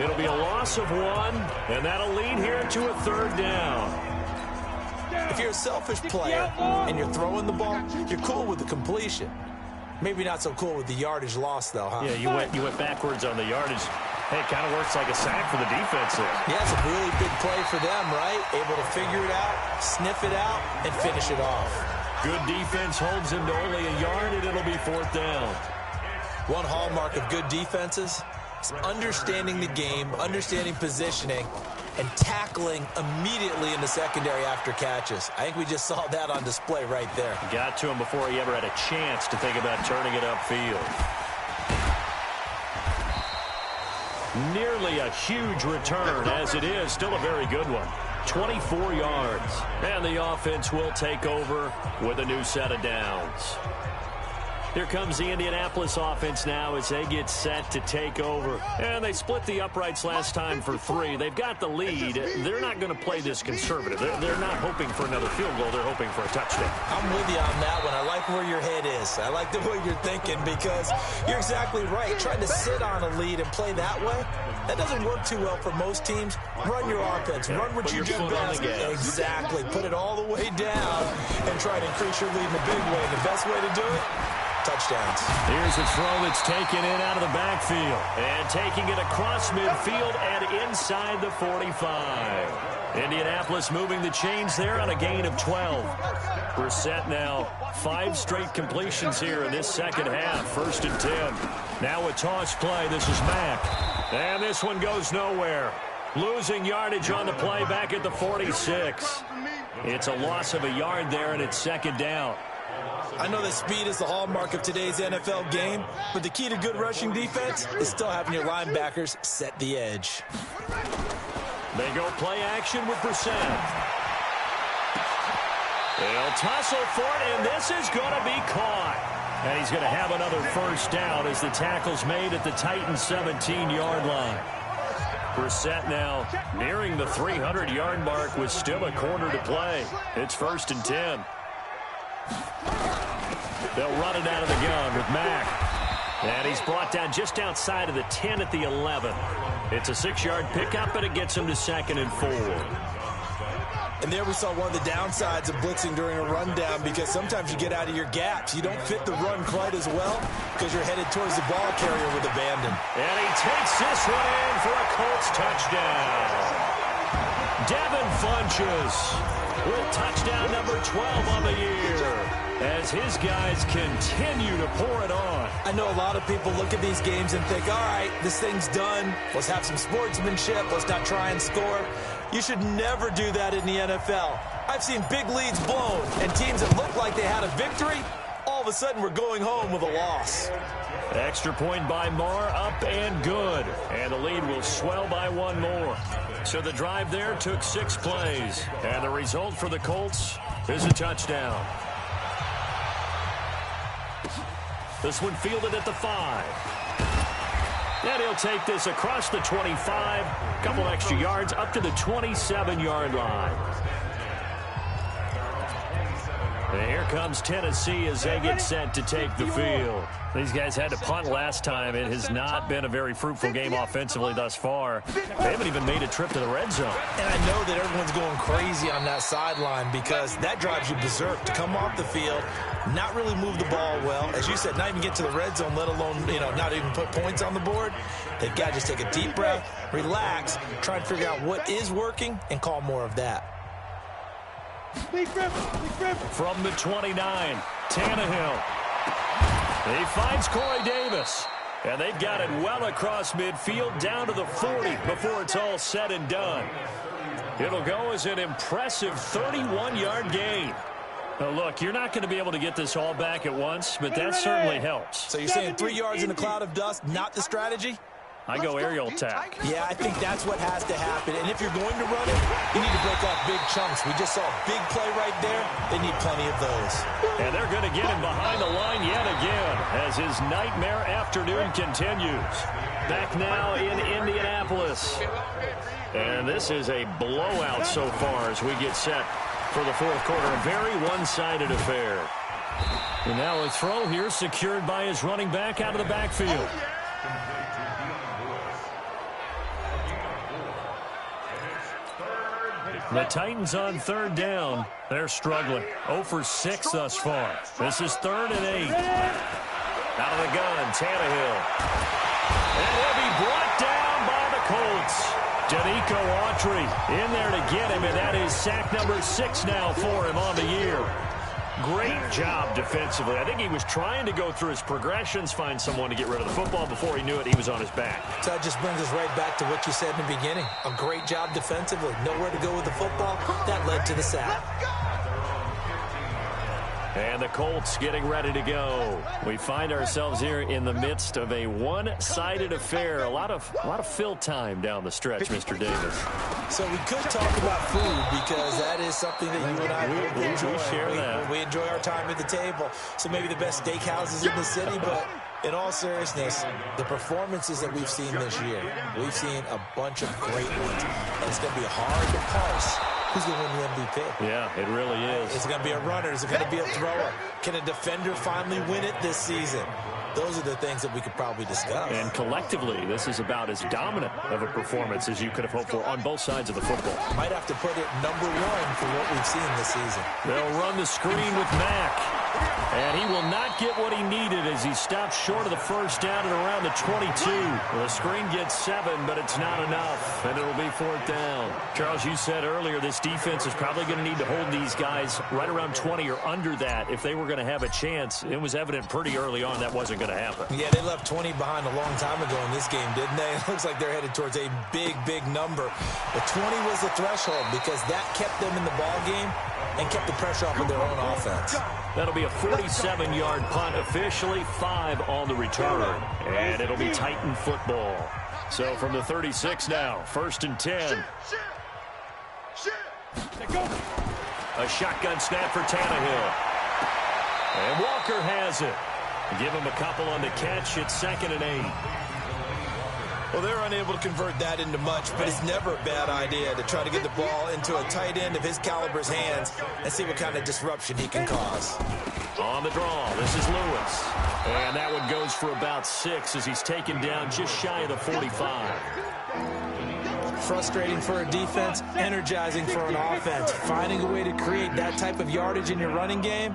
It'll be a loss of 1, and that'll lead here to a 3rd down. If you're a selfish player and you're throwing the ball, you're cool with the completion. Maybe not so cool with the yardage loss, though, huh? Yeah, you went backwards on the yardage. Hey, it kind of works like a sack for the defense there. Yeah, it's a really big play for them, right? Able to figure it out, sniff it out, and finish it off. Good defense holds him to only a yard, and it'll be 4th down. One hallmark of good defenses is understanding the game, understanding positioning, and tackling immediately in the secondary after catches. I think we just saw that on display right there. Got to him before he ever had a chance to think about turning it upfield. Nearly a huge return, as it is still a very good one. 24 yards. And the offense will take over with a new set of downs. Here comes the Indianapolis offense now as they get set to take over. And they split the uprights last time for 3. They've got the lead. They're not going to play this conservative. They're not hoping for another field goal. They're hoping for a touchdown. I'm with you on that one. I like where your head is. I like the way you're thinking because you're exactly right. Trying to sit on a lead and play that way, that doesn't work too well for most teams. Run your offense. Run what you do best. Exactly. Put it all the way down and try to increase your lead in a big way. The best way to do it, touchdowns. Here's a throw that's taken in out of the backfield. And taking it across midfield and inside the 45. Indianapolis moving the chains there on a gain of 12. Brissett now 5 straight completions here in this second half. 1st and 10. Now a toss play. This is Mack. And this one goes nowhere. Losing yardage on the play back at the 46. It's a loss of a yard there, and it's 2nd down. I know that speed is the hallmark of today's NFL game, but the key to good rushing defense is still having your linebackers set the edge. They go play action with Brissett. They'll tussle for it, and this is going to be caught. And he's going to have another 1st down as the tackle's made at the Titans' 17-yard line. Brissett now nearing the 300-yard mark with still a quarter to play. It's 1st and 10. They'll run it out of the gun with Mack. And he's brought down just outside of the 10 at the 11. It's a 6-yard pickup, and it gets him to 2nd and 4. And there we saw one of the downsides of blitzing during a rundown because sometimes you get out of your gaps. You don't fit the run quite as well because you're headed towards the ball carrier with abandon. And he takes this one in for a Colts touchdown. Devin Funchess with touchdown number 12 on the year as his guys continue to pour it on. I know a lot of people look at these games and think, all right, this thing's done. Let's have some sportsmanship. Let's not try and score. You should never do that in the NFL. I've seen big leads blown and teams that look like they had a victory all of a sudden we're going home with a loss. Extra point by Marr, up and good. And the lead will swell by one more. So the drive there took 6 plays. And the result for the Colts is a touchdown. This one fielded at the 5. And he'll take this across the 25. Couple extra yards up to the 27-yard line. And here comes Tennessee as they get set to take the field. These guys had to punt last time. It has not been a very fruitful game offensively thus far. They haven't even made a trip to the red zone. And I know that everyone's going crazy on that sideline because that drives you berserk to come off the field, not really move the ball well. As you said, not even get to the red zone, let alone, not even put points on the board. They've got to just take a deep breath, relax, try and figure out what is working, and call more of that. From the 29, Tannehill. He finds Corey Davis. And they've got it well across midfield down to the 40 before it's all said and done. It'll go as an impressive 31-yard gain. Now, look, you're not going to be able to get this all back at once, but that certainly helps. So you're saying 3 yards in a cloud of dust, not the strategy? I go aerial attack. Yeah, I think that's what has to happen. And if you're going to run it, you need to break off big chunks. We just saw a big play right there. They need plenty of those. And they're going to get him behind the line yet again as his nightmare afternoon continues. Back now in Indianapolis. And this is a blowout so far as we get set for the fourth quarter. A very one-sided affair. And now a throw here secured by his running back out of the backfield. The Titans on third down. They're struggling. 0 for 6 thus far. This is 3rd and 8. Out of the gun, Tannehill. And he'll be brought down by the Colts. Danico Autry in there to get him, and that is sack number 6 now for him on the year. Great job defensively. I think he was trying to go through his progressions, find someone to get rid of the football. Before he knew it, he was on his back. So that just brings us right back to what you said in the beginning. A great job defensively. Nowhere to go with the football. That led to the sack. And the Colts getting ready to go. We find ourselves here in the midst of a one-sided affair. A lot of fill time down the stretch, Mr. Davis. So we could talk about food because that is something that you and I enjoy. We share that. We enjoy our time at the table. So maybe the best steakhouses in the city, but in all seriousness, the performances that we've seen this year, we've seen a bunch of great ones. And it's going to be hard to parse who's going to win the MVP. Yeah, it really is. Is it going to be a runner? Is it going to be a thrower? Can a defender finally win it this season? Those are the things that we could probably discuss. And collectively, this is about as dominant of a performance as you could have hoped for on both sides of the football. Might have to put it number 1 for what we've seen this season. They'll run the screen with Mack. And he will not get what he needed as he stops short of the first down at around the 22. Well, the screen gets 7, but it's not enough, and it'll be 4th down. Charles, you said earlier this defense is probably going to need to hold these guys right around 20 or under that if they were going to have a chance. It was evident pretty early on that wasn't going to happen. Yeah, they left 20 behind a long time ago in this game, didn't they? It looks like they're headed towards a big, big number. But 20 was the threshold because that kept them in the ball game and kept the pressure off of their own offense. That'll be a 47-yard punt, officially 5 on the return. And it'll be Titan football. So from the 36 now, 1st and 10. A shotgun snap for Tannehill. And Walker has it. Give him a couple on the catch. It's 2nd and 8. Well, they're unable to convert that into much, but it's never a bad idea to try to get the ball into a tight end of his caliber's hands and see what kind of disruption he can cause. On the draw, this is Lewis. And that one goes for about 6 as he's taken down just shy of the 45. Frustrating for a defense, energizing for an offense. Finding a way to create that type of yardage in your running game,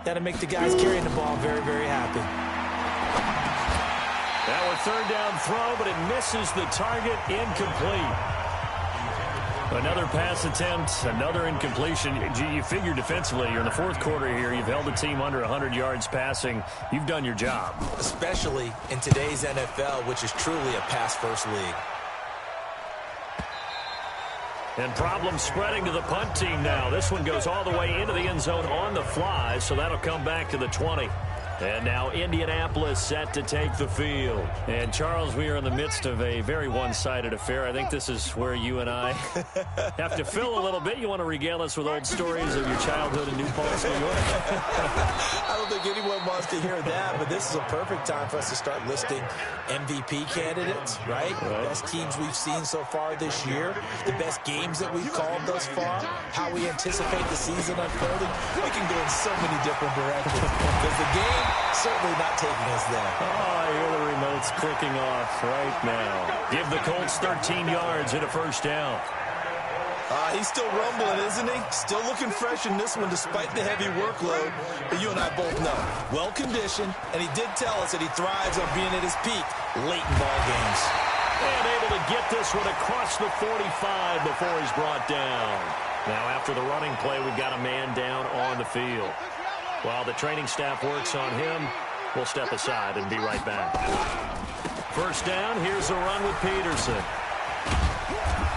that'll make the guys carrying the ball very, very happy. Now a 3rd down throw, but it misses the target, incomplete. Another pass attempt, another incompletion. You figure defensively, you're in the 4th quarter here. You've held the team under 100 yards passing. You've done your job. Especially in today's NFL, which is truly a pass-first league. And problems spreading to the punt team now. This one goes all the way into the end zone on the fly, so that'll come back to the 20. And now Indianapolis set to take the field. And, Charles, we are in the midst of a very one-sided affair. I think this is where you and I have to fill a little bit. You want to regale us with old stories of your childhood in New Paltz, New York? I don't think anyone wants to hear that, but this is a perfect time for us to start listing MVP candidates, right? Best teams we've seen so far this year, the best games that we've called thus far, how we anticipate the season unfolding. We can go in so many different directions because the game certainly not taking us there. Oh, I hear the remote's clicking off right now. Give the Colts 13 yards and a first down. He's still rumbling, isn't he? Still looking fresh in this one despite the heavy workload. But you and I both know, well-conditioned, and he did tell us that he thrives on being at his peak late in ball games. And able to get this one across the 45 before he's brought down. Now after the running play, we've got a man down on the field. While the training staff works on him, we'll step aside and be right back. First down, here's a run with Peterson.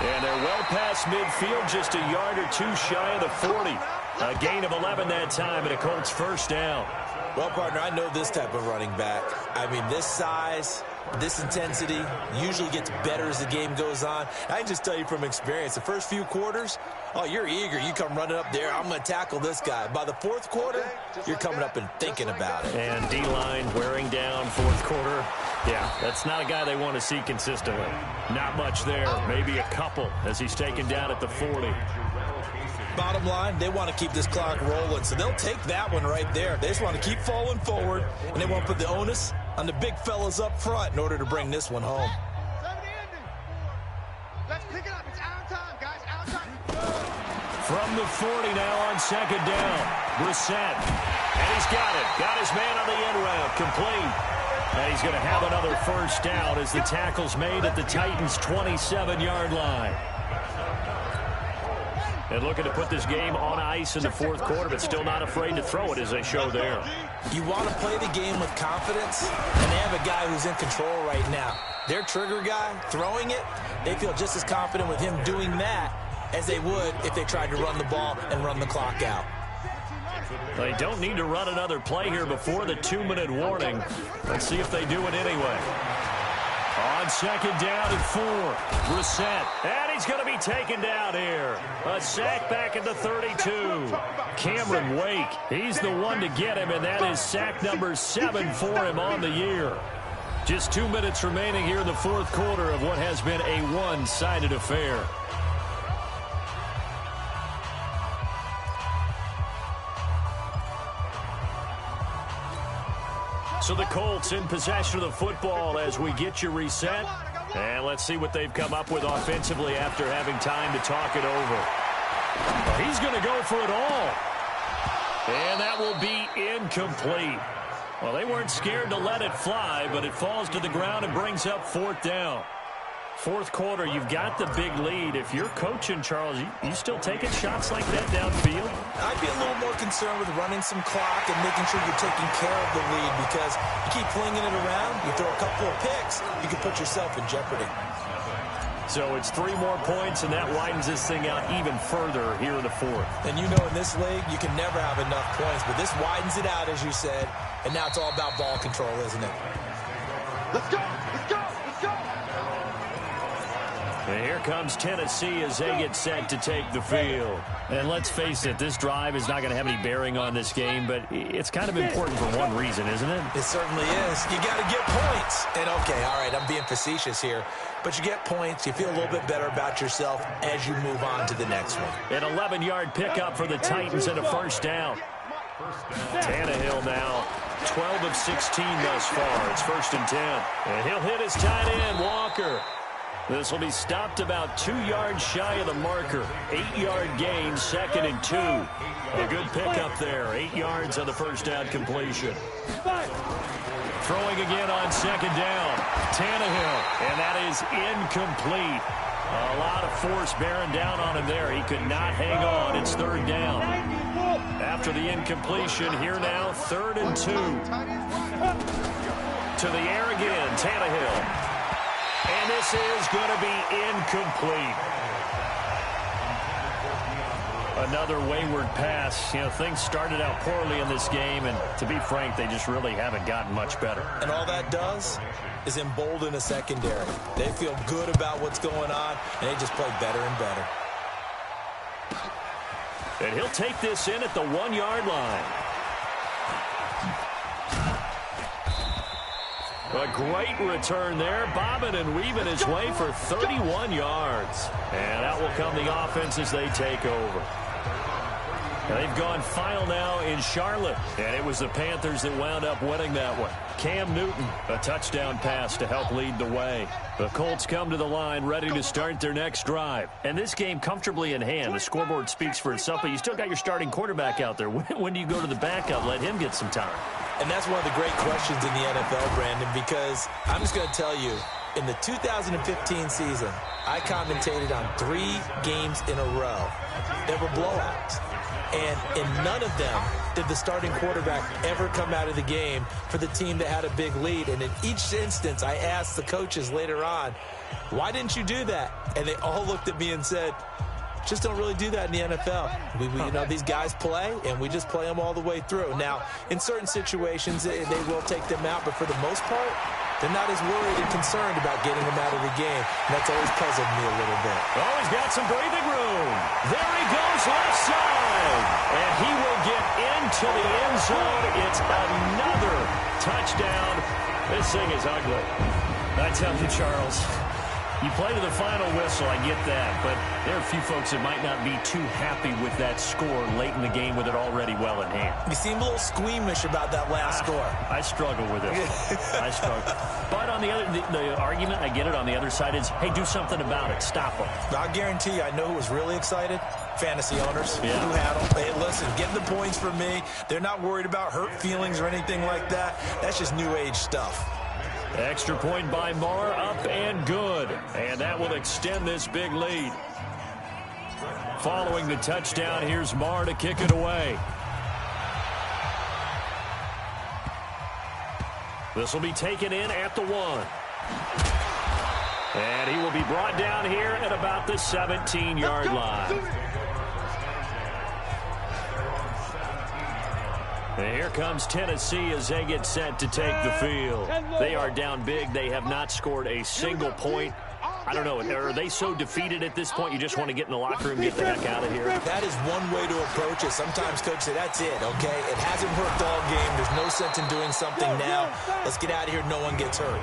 And they're well past midfield, just a yard or two shy of the 40. A gain of 11 that time, and a Colts first down. Well, partner, I know this type of running back. I mean, this size, this intensity usually gets better as the game goes on. I can just tell you from experience, the first few quarters, oh, you're eager. You come running up there, I'm going to tackle this guy. By the fourth quarter, you're coming up and thinking about it. And D-line wearing down fourth quarter. Yeah, that's not a guy they want to see consistently. Not much there, maybe a couple as he's taken down at the 40. Bottom line, they want to keep this clock rolling, so they'll take that one right there. They just want to keep falling forward, and they want to put the onus on the big fellas up front in order to bring this one home. Let's pick it up. It's our time, guys. Our time. From the 40 now on second down. Brissett. And he's got it. Got his man on the end route. Complete. And he's going to have another first down as the tackle's made at the Titans' 27-yard line. And looking to put this game on ice in the fourth quarter, but still not afraid to throw it as they show there. You want to play the game with confidence, and they have a guy who's in control right now. Their trigger guy, throwing it, they feel just as confident with him doing that as they would if they tried to run the ball and run the clock out. They don't need to run another play here before the 2-minute warning. Let's see if they do it anyway. On second down and 4, Brissett. And he's going to be taken down here. A sack back at the 32. Cameron Wake, he's the one to get him, and that is sack number 7 for him on the year. Just 2 minutes remaining here in the fourth quarter of what has been a one-sided affair. So the Colts in possession of the football as we get you reset. And let's see what they've come up with offensively after having time to talk it over. Well, he's going to go for it all. And that will be incomplete. Well, they weren't scared to let it fly, but it falls to the ground and brings up fourth down. Fourth quarter, you've got the big lead. If you're coaching, Charles, you still taking shots like that downfield? I'd be a little more concerned with running some clock and making sure you're taking care of the lead, because you keep flinging it around, you throw a couple of picks, you can put yourself in jeopardy. So it's 3 more points, and that widens this thing out even further here in the fourth. And you know in this league, you can never have enough points, but this widens it out, as you said, and now it's all about ball control, isn't it? Let's go. Let's go. Let's go. And here comes Tennessee as they get set to take the field. And let's face it, this drive is not going to have any bearing on this game, but it's kind of important for one reason, isn't it? It certainly is. You got to get points. And okay, all right, I'm being facetious here, but you get points, you feel a little bit better about yourself as you move on to the next one. An 11-yard pickup for the Titans and a first down. Tannehill now 12 of 16 thus far. It's 1st and 10. And he'll hit his tight end, Walker. This will be stopped about 2 yards shy of the marker. 8-yard gain, 2nd and 2. A good pickup there. 8 yards on the first down completion. Throwing again on second down. Tannehill, and that is incomplete. A lot of force bearing down on him there. He could not hang on. It's 3rd down. After the incompletion, here now, 3rd and 2. To the air again, Tannehill. And this is going to be incomplete. Another wayward pass. You know, things started out poorly in this game, and to be frank, they just really haven't gotten much better. And all that does is embolden the secondary. They feel good about what's going on, and they just play better and better. And he'll take this in at the 1-yard line. A great return there, bobbing and weaving his way for 31 yards. And out will come the offense as they take over. They've gone final now in Charlotte, and it was the Panthers that wound up winning that one. Cam Newton, a touchdown pass to help lead the way. The Colts come to the line ready to start their next drive. And this game comfortably in hand. The scoreboard speaks for itself, but you still got your starting quarterback out there. When do you go to the backup? Let him get some time. And that's one of the great questions in the NFL, Brandon, because I'm just going to tell you, in the 2015 season, I commentated on 3 games in a row that were blowouts. And in none of them did the starting quarterback ever come out of the game for the team that had a big lead. And in each instance, I asked the coaches later on, why didn't you do that? And they all looked at me and said, just don't really do that in the NFL. You know, these guys play, and we just play them all the way through. Now, in certain situations, they will take them out, but for the most part, they're not as worried and concerned about getting them out of the game. And that's always puzzled me a little bit. Oh, he's got some breathing room. There he goes, left side. And he will get into the end zone. It's another touchdown. This thing is ugly. I tell you, Charles, you play to the final whistle, I get that, but there are a few folks that might not be too happy with that score late in the game with it already well in hand. You seem a little squeamish about that last score. I struggle with it. I struggle. But on the other, the argument, I get it, on the other side is, hey, do something about it. Stop them. I guarantee you, I know who was really excited. Fantasy owners who had them. Hey, listen, get the points for me. They're not worried about hurt feelings or anything like that. That's just new age stuff. Extra point by Marr, up and good. And that will extend this big lead. Following the touchdown, here's Marr to kick it away. This will be taken in at the 1. And he will be brought down here at about the 17-yard line. And here comes Tennessee as they get set to take the field. They are down big. They have not scored a single point. I don't know. Are they so defeated at this point you just want to get in the locker room and get the heck out of here? That is one way to approach it. Sometimes coaches say, that's it, okay? It hasn't worked all game. There's no sense in doing something now. Let's get out of here. No one gets hurt.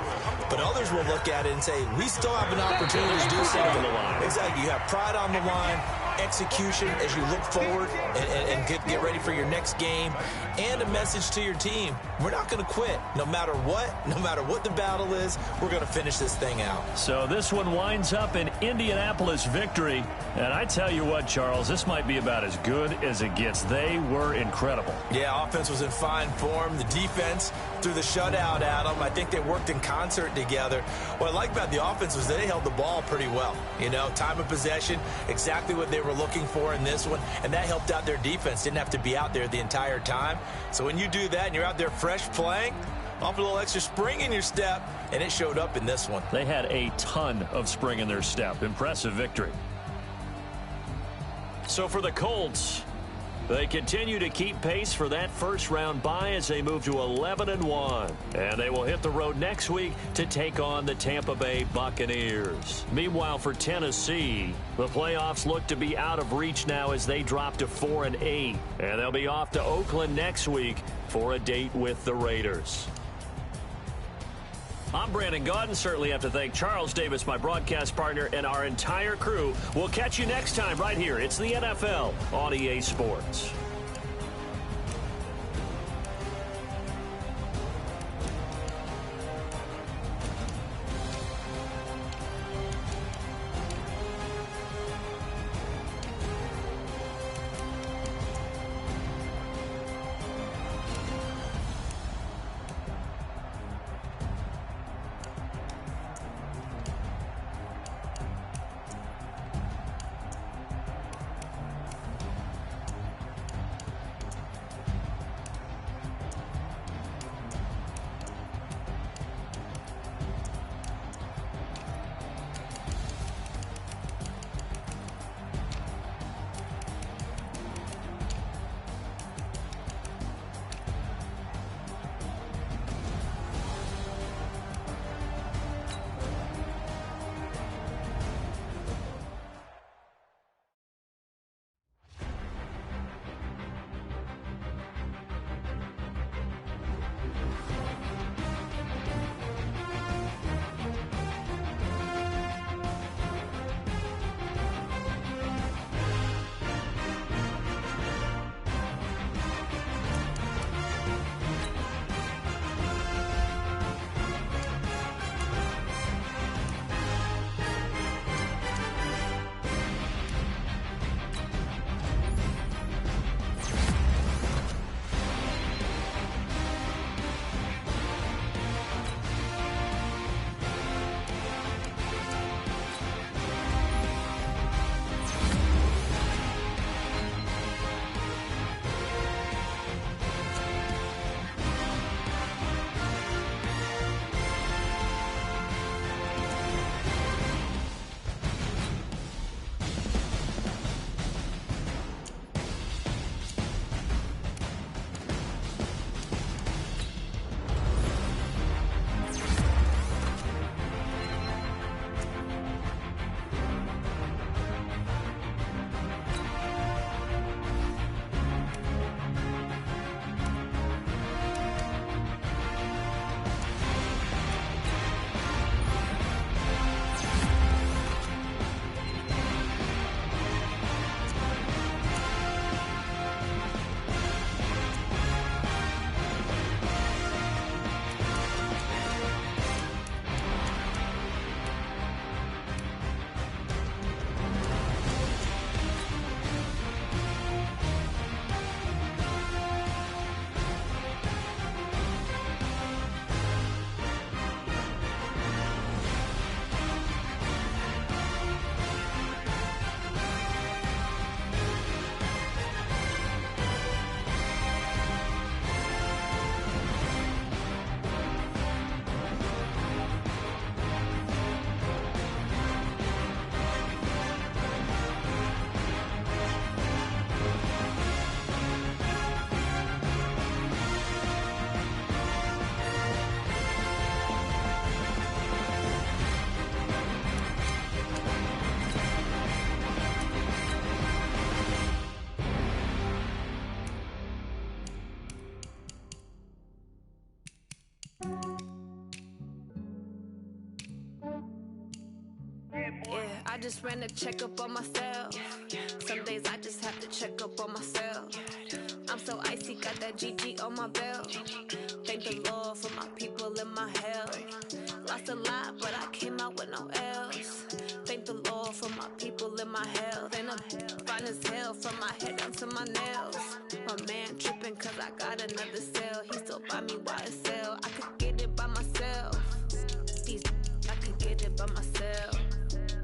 But others will look at it and say, we still have an opportunity to do something. Exactly. You have pride on the line, execution as you look forward and get ready for your next game, and a message to your team. We're not going to quit. No matter what the battle is, we're going to finish this thing out. So this one winds up an Indianapolis victory. And I tell you what, Charles, this might be about as good as it gets. They were incredible. Yeah, offense was in fine form. The defense threw the shutout at them. I think they worked in concert together. What I like about the offense was they held the ball pretty well. You know, time of possession, exactly what they were looking for in this one, and that helped out their defense. Didn't have to be out there the entire time. So when you do that and you're out there fresh playing, off a little extra spring in your step, and it showed up in this one. They had a ton of spring in their step. Impressive victory. So for the Colts, they continue to keep pace for that first-round bye as they move to 11-1. And they will hit the road next week to take on the Tampa Bay Buccaneers. Meanwhile, for Tennessee, the playoffs look to be out of reach now as they drop to 4-8. And they'll be off to Oakland next week for a date with the Raiders. I'm Brandon Gaudin. Certainly have to thank Charles Davis, my broadcast partner, and our entire crew. We'll catch you next time right here. It's the NFL on EA Sports. Yeah, I just ran a checkup on myself. Some days I just have to check up on myself. I'm so icy, got that GG on my belt. Thank the Lord for my people in my health. Lost a lot, but I came out with no L's. Thank the Lord for my people in my health. And I'm fine as hell from my head down to my nails. My man tripping cause I got another cell. He still buy me YSL. I could get it by myself. These I could get it by myself.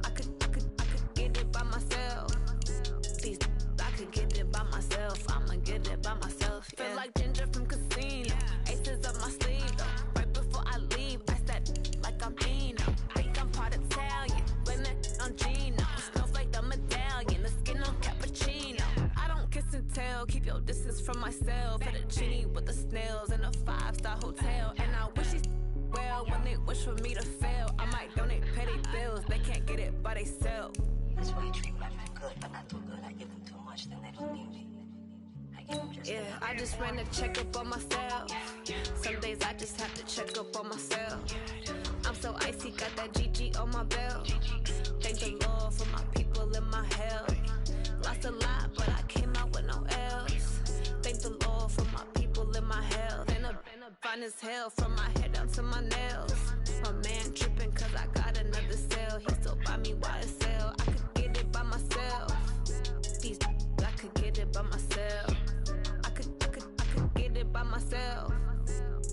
I could get it by myself. These I could get it by myself. I'ma get it by myself. Yeah. Feel like Ginger from Casino. Aces up my sleeve though. Right before I leave, I step like I'm Eno. Think I'm part Italian. Blame that on Gino. Smells like the medallion. The skin on cappuccino. I don't kiss and tell. Keep your distance from myself. Fettuccine with the snails in a 5-star hotel. And I wish he's well when they wish for me to fail. I might donate petty bills. They can't get it by themselves. That's why you treat women good, but not too good. I give them too much, then they don't need me. Yeah, I just ran a checkup on myself. Some days I just have to check up on myself. I'm so icy, got that GG on my belt. Thank the Lord for my people in my health. Lost a lot, but I came out with no L's. Thank the Lord for my people in my health. And I'm fine as hell from my head down to my nails. My man tripping cause I got another cell. He still buy me YSL. I could get it by myself. These I could get it by myself. I could get it by myself.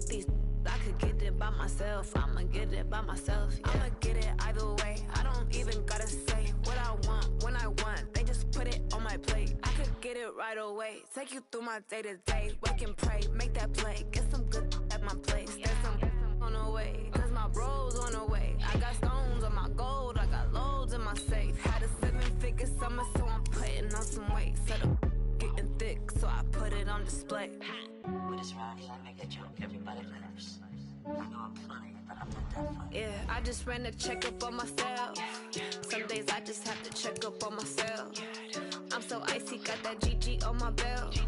These I could get it by myself. I'ma get it by myself. Yeah. I'ma get it either way. I don't even gotta say what I want when I want. They just put it on my plate. I could get it right away. Take you through my day to day. Wake and pray, make that play. Get some good at my place. There's some on the way. Cause my bro's on the way. I got stones on my gold. I got loads in my safe. Had a 7-figure summer, so I'm putting on some weight. Set up getting thick, so I put it on display. With this round, I make a joke. Everybody laughs. I know I'm funny, but I'm not that funny. Yeah, I just ran a checkup on myself. Some days I just have to check up on myself. I'm so icy, got that GG on my belt.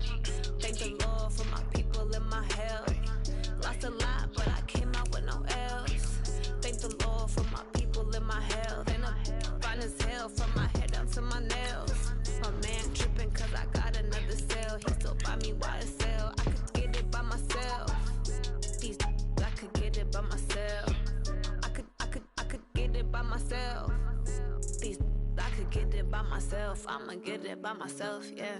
Thank the Lord for my people in my health. Lost a lot, but I came out with no L's. Thank the Lord for my people in my health. And I'm fine as hell from my head down to my nails. My man tripping cause I got another cell. He still buy me YSL. I could get it by myself. These I could get it by myself. I could get it by myself. These I could get it by myself. I'ma get it by myself, yeah.